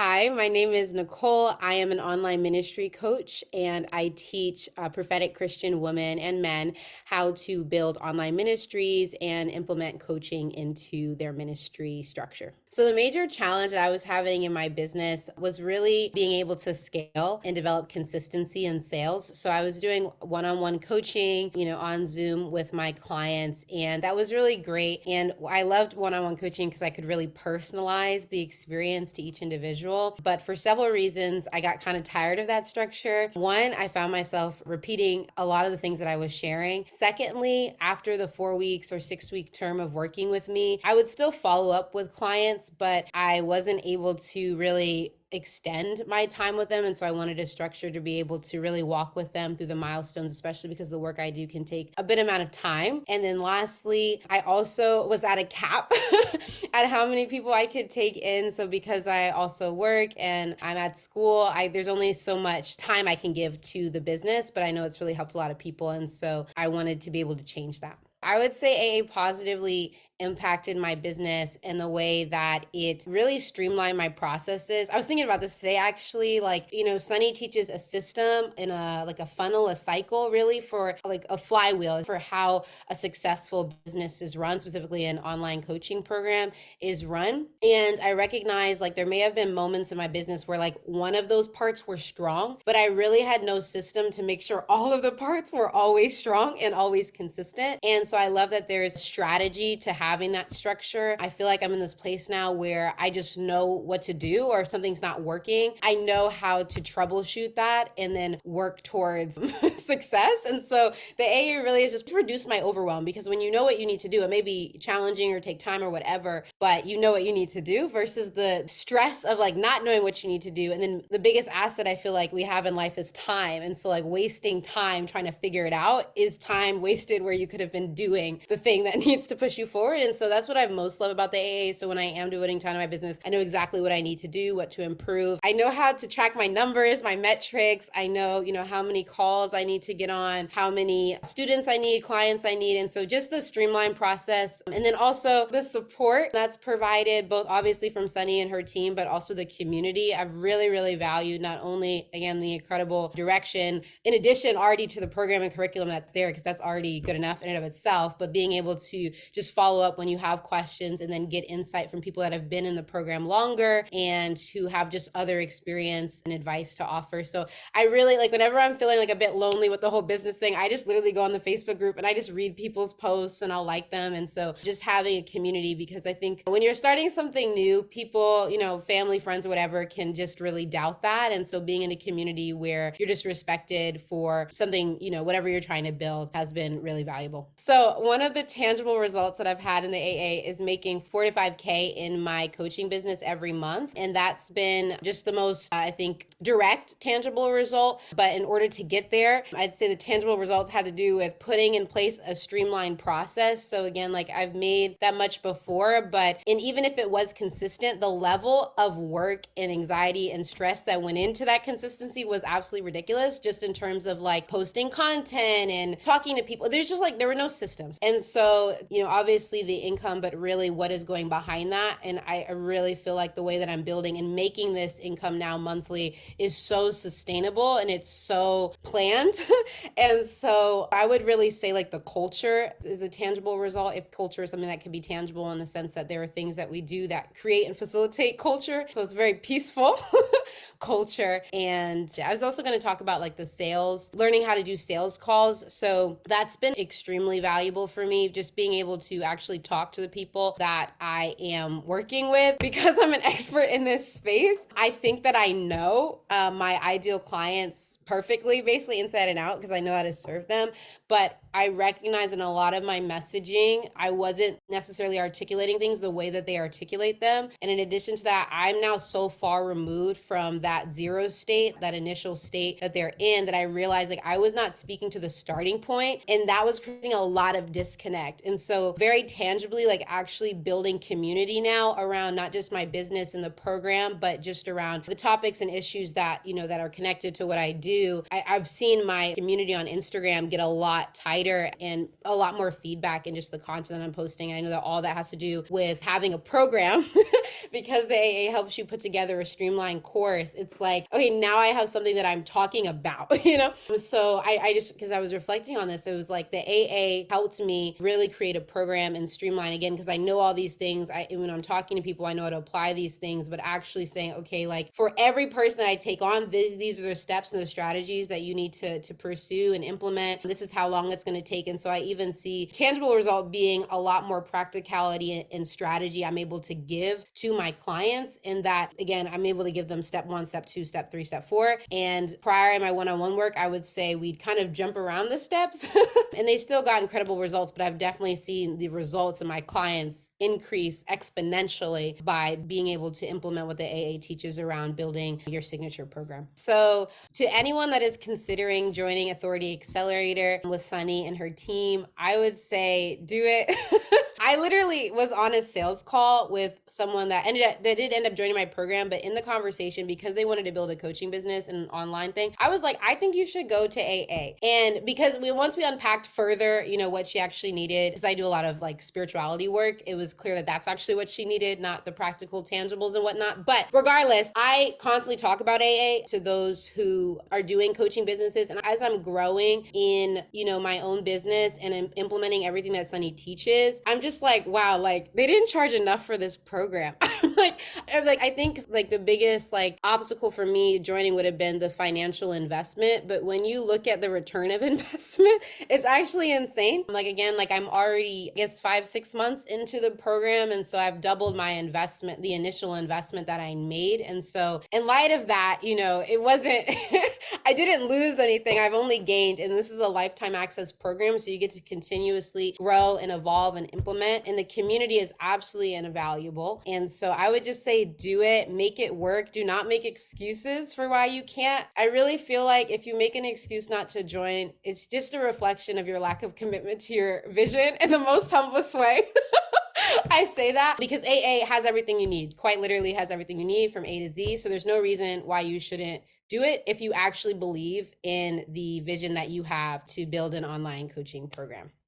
Hi, my name is Nicole. I am an online ministry coach and I teach prophetic Christian women and men how to build online ministries and implement coaching into their ministry structure. So, the major challenge that I was having in my business was really being able to scale and develop consistency in sales. So, I was doing one on one coaching, on Zoom with my clients, and that was really great. And I loved one on one coaching because I could really personalize the experience to each individual. But for several reasons, I got kind of tired of that structure. One, I found myself repeating a lot of the things that I was sharing. Secondly, after the 4 weeks or 6 week term of working with me, I would still follow up with clients, but I wasn't able to really extend my time with them. And so I wanted a structure to be able to really walk with them through the milestones, especially because the work I do can take a bit amount of time. And then lastly, I also was at a cap at how many people I could take in. So because I also work and I'm at school, there's only so much time I can give to the business, but I know it's really helped a lot of people. And so I wanted to be able to change that. I would say AA positively impacted my business in the way that it really streamlined my processes. I was thinking about this today actually, Sunny teaches a system in a funnel, a cycle really for like a flywheel for how a successful business is run, specifically an online coaching program is run. And I recognize there may have been moments in my business where one of those parts were strong, but I really had no system to make sure all of the parts were always strong and always consistent. And so I love that there's strategy to having that structure. I feel like I'm in this place now where I just know what to do, or if something's not working, I know how to troubleshoot that and then work towards success. And so the AA really is just to reduce my overwhelm, because when you know what you need to do, it may be challenging or take time or whatever, but you know what you need to do versus the stress of not knowing what you need to do. And then the biggest asset I feel like we have in life is time. And so wasting time trying to figure it out is time wasted where you could have been doing the thing that needs to push you forward. And so that's what I most love about the AA. So when I am devoting time to my business, I know exactly what I need to do, what to improve. I know how to track my numbers, my metrics. I know, how many calls I need to get on, how many students I need, clients I need. And so just the streamlined process. And then also the support that's provided, both obviously from Sunny and her team, but also the community. I've really, really valued not only, again, the incredible direction, in addition already to the program and curriculum that's there, because that's already good enough in and of itself, but being able to just follow up when you have questions and then get insight from people that have been in the program longer and who have just other experience and advice to offer. So I really whenever I'm feeling a bit lonely with the whole business thing, I just literally go on the Facebook group and I just read people's posts and I'll like them. And so just having a community, because I think when you're starting something new, people, family, friends, or whatever, can just really doubt that. And so being in a community where you're just respected for something, whatever you're trying to build, has been really valuable. So one of the tangible results that I've had in the AA is making 4 to 5K in my coaching business every month. And that's been just the most, I think, direct, tangible result. But in order to get there, I'd say the tangible results had to do with putting in place a streamlined process. So again, I've made that much before, but even if it was consistent, the level of work and anxiety and stress that went into that consistency was absolutely ridiculous, just in terms of posting content and talking to people. There's just there were no systems. And so, obviously the income, but really what is going behind that. And I really feel like the way that I'm building and making this income now monthly is so sustainable and it's so planned. And so I would really say the culture is a tangible result, if culture is something that can be tangible, in the sense that there are things that we do that create and facilitate culture. So it's very peaceful culture. And I was also going to talk about the sales, learning how to do sales calls. So that's been extremely valuable for me, just being able to actually talk to the people that I am working with, because I'm an expert in this space. I think that I know my ideal clients perfectly, basically inside and out, because I know how to serve them. But I recognize in a lot of my messaging, I wasn't necessarily articulating things the way that they articulate them. And in addition to that, I'm now so far removed from that zero state, that initial state that they're in, that I realized I was not speaking to the starting point, and that was creating a lot of disconnect. And so very tangibly, actually building community now around not just my business and the program, but just around the topics and issues that, that are connected to what I do. I've seen my community on Instagram get a lot tighter and a lot more feedback in just the content that I'm posting. I know that all that has to do with having a program because the AA helps you put together a streamlined course, it's like, okay, now I have something that I'm talking about, you know? So I just, because I was reflecting on this, it was like the AA helped me really create a program and streamline again, because I know all these things. When I'm talking to people, I know how to apply these things, but actually saying, okay, like for every person that I take on, these are the steps and the strategies that you need to pursue and implement. This is how long it's going to take. And so I even see tangible result being a lot more practicality and strategy I'm able to give to my clients. And that, again, I'm able to give them step 1, step 2, step 3, step 4. And prior in my one-on-one work, I would say we'd kind of jump around the steps and they still got incredible results, but I've definitely seen the results of my clients increase exponentially by being able to implement what the AA teaches around building your signature program. So to anyone that is considering joining Authority Accelerator with Sunny and her team, I would say do it. I literally was on a sales call with someone that did end up joining my program, but in the conversation, because they wanted to build a coaching business and an online thing, I was like, I think you should go to AA. And because once we unpacked further, you know, what she actually needed, because I do a lot of like spirituality work, it was clear that that's actually what she needed, not the practical tangibles and whatnot. But regardless, I constantly talk about AA to those who are doing coaching businesses. And as I'm growing in, you know, my own business and implementing everything that Sunny teaches, I'm just like, wow, like they didn't charge enough for this program. I think like the biggest like obstacle for me joining would have been the financial investment. But when you look at the return of investment, it's actually insane. Like, again, like I'm already, I guess, 5-6 months into the program. And so I've doubled my investment, the initial investment that I made. And so in light of that, you know, it wasn't, I didn't lose anything. I've only gained, and this is a lifetime access program. So you get to continuously grow and evolve and implement. And the community is absolutely invaluable. And so I would just say, do it, make it work. Do not make excuses for why you can't. I really feel like if you make an excuse not to join, it's just a reflection of your lack of commitment to your vision in the most humblest way. I say that because AA has everything you need, quite literally has everything you need from A to Z. So there's no reason why you shouldn't do it if you actually believe in the vision that you have to build an online coaching program.